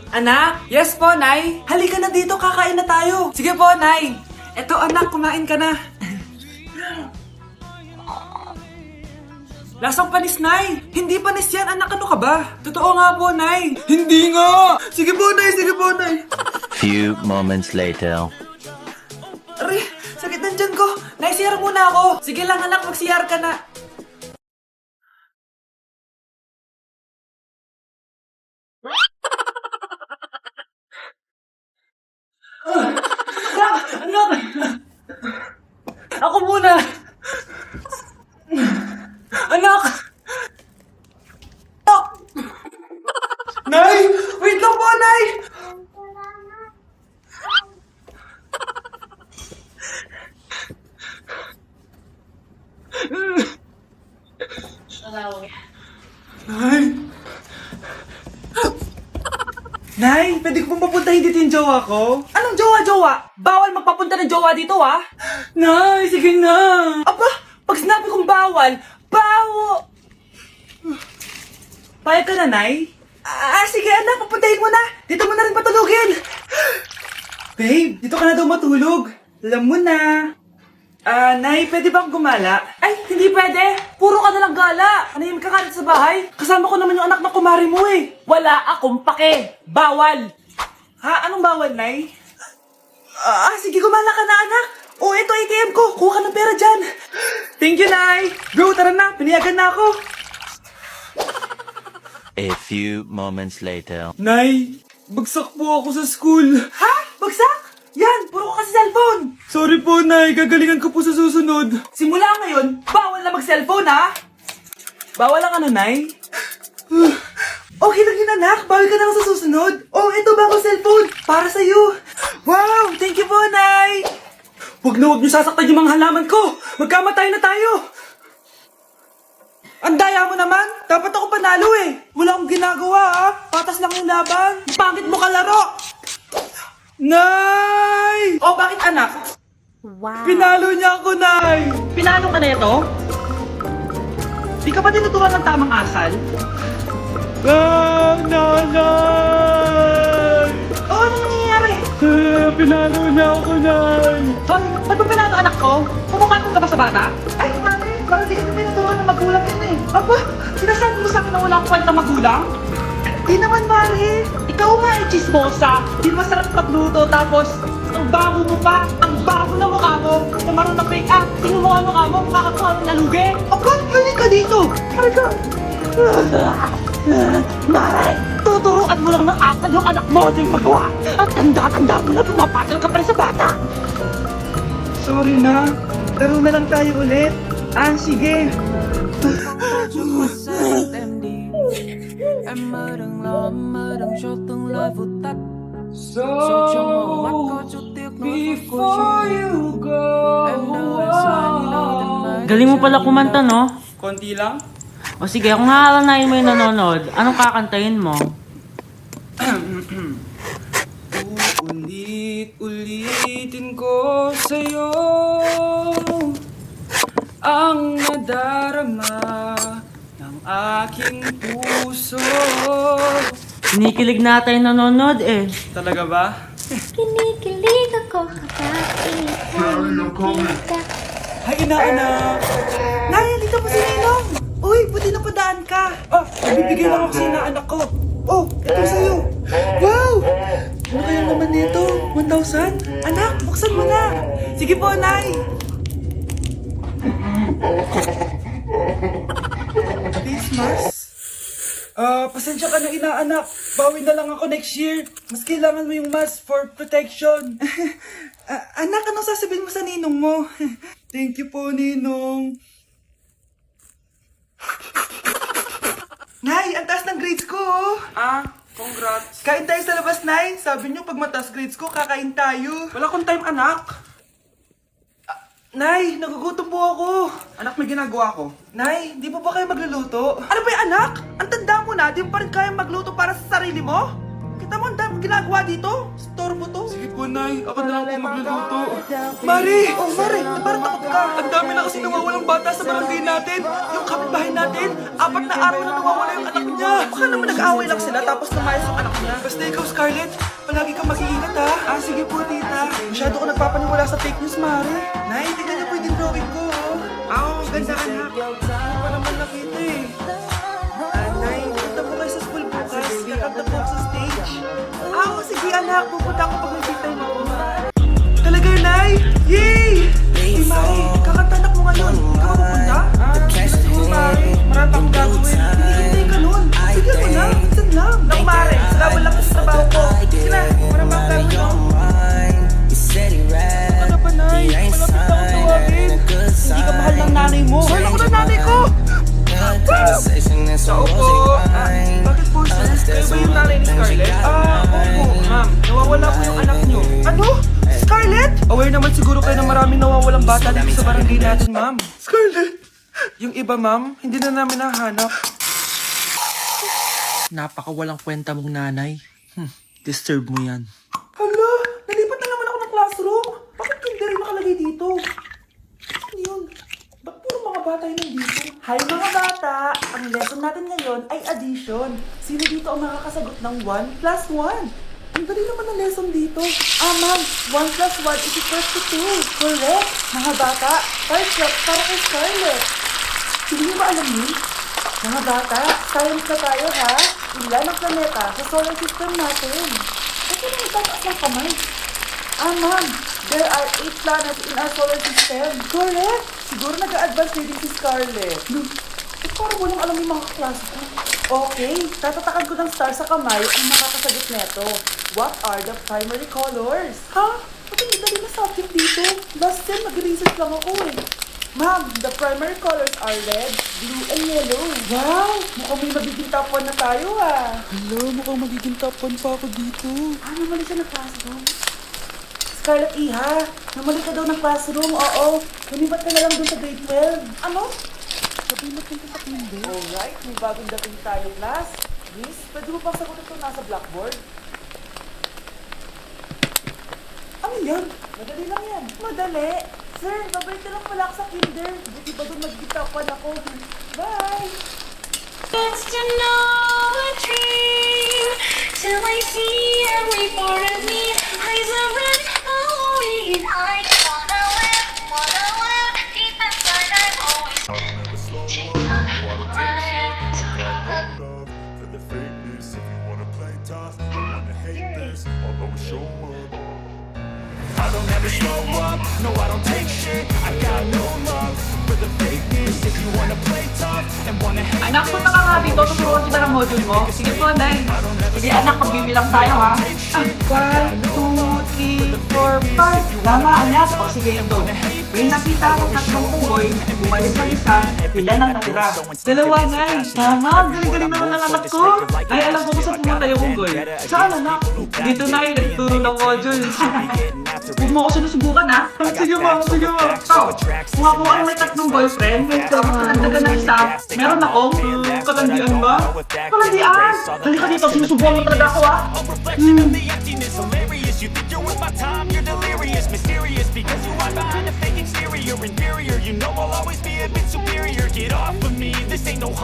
Anak? Yes po, Nay. Halika na dito, kakain na tayo. Sige po, Nay. Eto anak, kumain ka na. Lasang panis, Nay. Hindi panis yan, anak. Ano ka ba? Totoo nga po, Nay. Hindi nga. Sige po, Nay. Sige po, Nay. Few moments later. Aray, sakit ng tiyan ko. Nay, CR muna ako. Sige lang, anak. Mag-CR ka na. Anak! Ako muna! Anak! Anak! Nay! Wait lang po, Nay! Nay! Nay, pwede ko pong papuntahin dito yung jowa ko? Anong jowa-jowa? Bawal magpapunta ng jowa dito, ah! Nay, sige na! Aba, pag sinabi kong bawal, Payag ka na, Nay? Sige anak, papuntahin mo na! Dito mo na rin patulugin! Babe, dito ka na daw matulog. Alam mo na. Nay, pwede bang gumala? Ay, hindi pwede. Puro ka nalang gala. Ano yung kakalit sa bahay? Kasama ko naman yung anak na kumari mo eh. Wala akong pake. Bawal. Ha? Anong bawal, Nay? Sige, gumala ka na, anak. Ito ATM ko. Kuha ka ng pera dyan. Thank you, Nay. Bro, tara na. Piniyagan na ako. A few moments later. Nay, bagsak po ako sa school. Ha? Bagsak? Yan, puro ka kasi cellphone. Sorry po, Nay. Gagalingan ko po sa susunod. Simula ngayon, bawal na mag-cellphone, ha? Bawal lang ano, Nay? Okay lang yun, anak. Bawal ka na lang sa susunod. Ito ba ako cellphone? Para sa'yo. Wow, thank you po, Nay. Huwag niyo sasaktan yung mga halaman ko. Magkamatay na tayo. Ang daya mo naman. Dapat ako panalo eh. Wala akong ginagawa, ha? Patas lang yung laban. Pangit mo kalaro. Nay! Bakit anak? Wow. Pinalo niya ako, Nay! Pinalo ka na ito? Di ka ba tinuturuan ng tamang asal? Nanay! Anong nangyayari? Pinalo niya ako, Nay! Hoy, ba't mo pinalo anak ko? Kumukha ka ba sa bata? Ay, Mami, parang di ka tinuturuan ng magulang yun eh. Aba, sinasabi mo sa akin na wala akong kwenta magulang? Di naman, Mari. Ikaw nga ay chismosa. Di masarap magluto tapos ang bago mo pa. Ang bago na mukha mo. Na marunong make up. Tingnan mo ang mukha mo. Makakakuha ng lalugi. Aba, halik ka dito. Halika. Mari, tuturuan mo lang ng asal yung anak mo din magawa. At tanda-tanda mo na pumapatol ka pa rin sa bata. Sorry na. Laro na lang tayo ulit. Sige. Em mơ đừng lo, em mơ đừng cho tương lai vụt tắt. So, Dẫu trong màu mắt có chút tiếc nuối phút cuối before chương you trình. go Em đâu hề sai đi đâu từng mấy. Galing mo pala kumanta, no? Konti lang? O sige, kung haalanayin mo yung nanonood, anong kakantahin mo? Ulit-ulitin ko sa'yo ang nadarama ng aking puso. Kinikilig na tayo nanonood eh. Talaga ba? Kinikilig ako kapag kita. Hay, inaanak! Nay, dito po si Ninong! Uy, buti na padaan ka! Bibigyan lang ako sa inaanak ko. Ito sa'yo. Wow! Ano kaya naman nito? 1,000? Anak, buksan mo na! Sige po, Nay! Christmas? Pasensya ka na inaanak. Bawi na lang ako next year. Mas kailangan mo yung mask for protection. Anak, anong sasabihin mo sa ninong mo? Thank you po, Ninong. Nay, ang taas ng grades ko, oh. Congrats. Kain tayo sa labas, Nay. Sabi niyo, pag mataas grades ko, kakain tayo. Wala akong time, anak. Nay, nagugutom po ako. Anak, may ginagawa ko. Nay, di po ba kayo magluluto? Ano ba yung anak? Ang tanda mo na, di mo pa rin kaya magluto para sa sarili mo? Kita mo, ang dami akong ginagawa dito? Storbo to? Sige po, Nay. Ako na lang po magluluto. Mari! Oh, Mari! Parang takot ka. Ang dami na kasi nawawalang bata sa barangay natin. Yung kapitbahay natin, 4 na araw na nawawala yung anak niya. Baka naman nag-aaway lang sila tapos namayas yung anak niya. Basta ikaw, Scarlett, palagi kang mag-iingat ha. Ah, sige po, tita. Masyado ko nagpapaniwala sa fake news, Mari. Nay, tingnan niyo po yung drawing ko, oh. Ah, ganda anak. Hindi pa naman nakita eh. Nay, punta po kayo sa school bukas. Kakanta po ako sa stage. Ah, sige anak. Pupunta ako pag may free time ako. Talaga, Nay? Yay! Hey, Mari, kakanta anak mo ngayon. Ikaw ang pupunta? Sige po, Mari. Marami akong gagawin. Hinihintay ka nun. Sige mo na. Minsan lang. Naku, Mari. Salamat lang sa trabaho ko. Sige na. Marami akong gagawin. Ano ba, Nay? Malapit na akong tawagin. Hindi ka mahal ng nanay mo. Mahal ako ng nanay ko! Tao po. Bakit po, sir? Kayo ba yung nanay ni Scarlett? Opo, ma'am. Nawawala po yung anak niyo. Ano? Scarlett? Aware naman siguro kayo na maraming nawawalang bata dito sa barangay natin, ma'am. Scarlett? Yung iba, ma'am, hindi na namin nahanap. Napakawalang kwenta mong nanay. Disturb mo yan. Hala, nalipat na naman ako ng classroom. Bakit kinder yung nakalagay dito? Ano yun? Ba't puro mga bata yun nandito? Hi mga bata! Ang lesson natin ngayon ay addition. Sino dito ang makakasagot ng 1 plus 1? Ang dali naman ang lesson dito. Ma'am, 1 plus 1 is equals to 2. Correct! Mga bata, perfect para kay Scarlett. Hindi niyo ba alam yun? Mga bata, science na tayo ha? Ilan ang planeta sa solar system natin? Bakit na itataas ng kamay? Ma'am, there are 8 planets in our solar system. Correct! Siguro nag-a-advance reading si Scarlett. Parang walang alam yung mga klase ko. Okay, tatatakan ko ng star sa kamay ang makakasagot neto. What are the primary colors? Ha? Ba't hindi dali na subject dito? Last time nag-research lang ako eh. Ma'am, the primary colors are red, blue, and yellow. Wow! Mukhang may magiging top 1 na tayo ah. Hello, mukhang magiging top 1 pa ako dito. Namali siya ng classroom. Scarlett Iha, namali ka daw ng classroom, oo. Lumipat ka na lang dun sa grade 12. Ano? Sabihin mo pinto sa kinder. Alright, may bagong dating tayo, class. Miss, pwede mo bang sagutin ito nasa blackboard? Ano yan? Madali lang yan. Madali? Sir, babalik ka lang pala ako sa kinder. Buti ba doon magkitapan ako? Bye! It's to know a dream till I see every part of me. Eyes are red, oh, and I wanna live deep inside. I've always take my hands off. For the fakeness, if you wanna play tough, I wanna hate this, I'll always show up. I don't ever slow up, no I don't take shit, I got no love for the fakeness. If you wanna play tough and wanna hate Anak, punta ka nga dito. Tuturuan kita ng module mo. Sige po, Nay. Sige, anak, magbibilang tayo, ha? 1, 2, 3, 4, 5. Tama, anak. O, sige, ito. May nakita akong tatlong unggoy. Bumalik ng isa. Ilan ang natira? Dalawa, Nay. Tama, galing-galing naman ng anak ko. Ay, alam ko kung saan pumunta yung unggoy. Saan, anak? Dito, Nay. Nagturo ng module. Huwag mo ako sinusubukan, ha? Sige, ma. Sige, ma. Tao. Kung ako ang may tatlong boyfriend, nagdagan ng isa, meron akong kalandian ba? Kalandian! Halika dito, sinusubukan mo talaga ako, ha? reflection of the emptiness, hilarious. You think you're worth my time, you're delirious, mysterious because you hide behind a fake exterior, inferior. You know I'll always be a bit superior. Get off of me, this ain't no.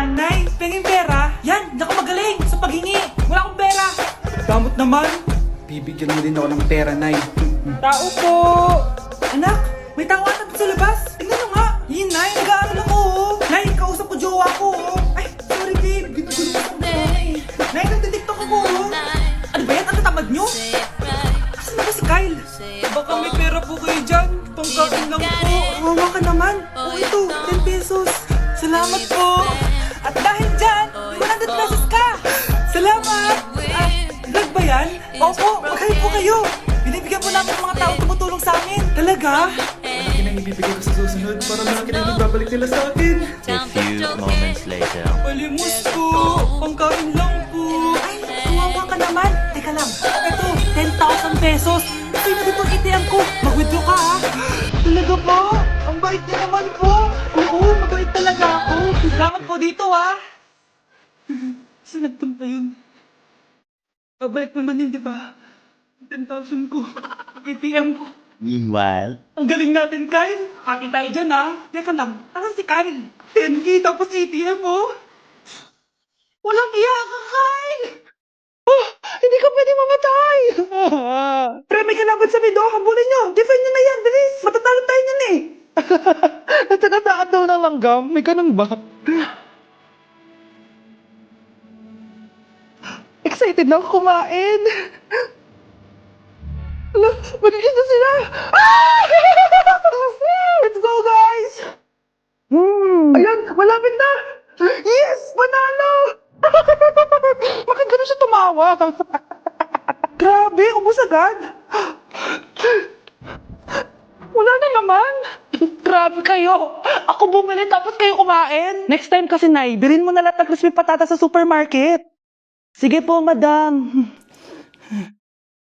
Nay, pengin pera? Yan, naku magaling sa paghingi. Wala akong pera. Damot naman. Bibigyan mo din ako ng pera, Nay. Tao po. Anak, may tao ata sa labas. Tingnan nyo nga. Yun, Nay, nag-aaral ako. Nay, kausap ko jowa ko. Ay, sorry, babe. Ginugulo ko. Nay, nagtitiktok ako. Ano ba yan? Ang tatamad nyo? Asan na ba si Kyle? Baka may pera po kayo dyan. Pangkain lang po. Hawa ka naman. O ito, 10 pesos. Salamat po. At dahil dyan, 100 pesos ka. Salamat. Vlog ba yan? Opo, magkain po kayo. Binibigyan po namin ng mga tao tumutulong sa amin. Talaga? Malaki na ibibigay ko sa susunod para malaki na ibabalik nila sa akin. A few moments later. Palimos po. Pangkain lang po. Ay, pesos. Kasi na dito ATM ko. Mag-withdraw ka ha. Talaga po? Ang bait niya naman po. Oo, mabait talaga ako. Salamat po dito ha. Saan nagpunta yun? Babalik naman yun, di ba? 10,000 ko. ATM ko. Meanwhile, Ang galing natin, Kyle. Hati tayo dyan, ha? Teka lang, asan si Kyle? 10K tapos ATM, oh. Walang iya ka, Kyle. Oh, hindi ka pwede mamatay. Pre, may kalaban sa video. Habulin nyo. Defend nyo na yan, bilis. Matatalo tayo yan, eh. Natatakat daw ng langgam. May ganun ba? Excited na ako kumain. Ala, magiging na sila! Ah! Let's go, guys! Ayan, malapit na! Yes! Panalo! Bakit ganun siya tumawa? Grabe, ubus agad! Wala na naman! Grabe kayo! Ako bumili tapos kayo kumain! Next time kasi, Nay, bilhin mo na lahat ng crispy patata sa supermarket! Sige po, madam!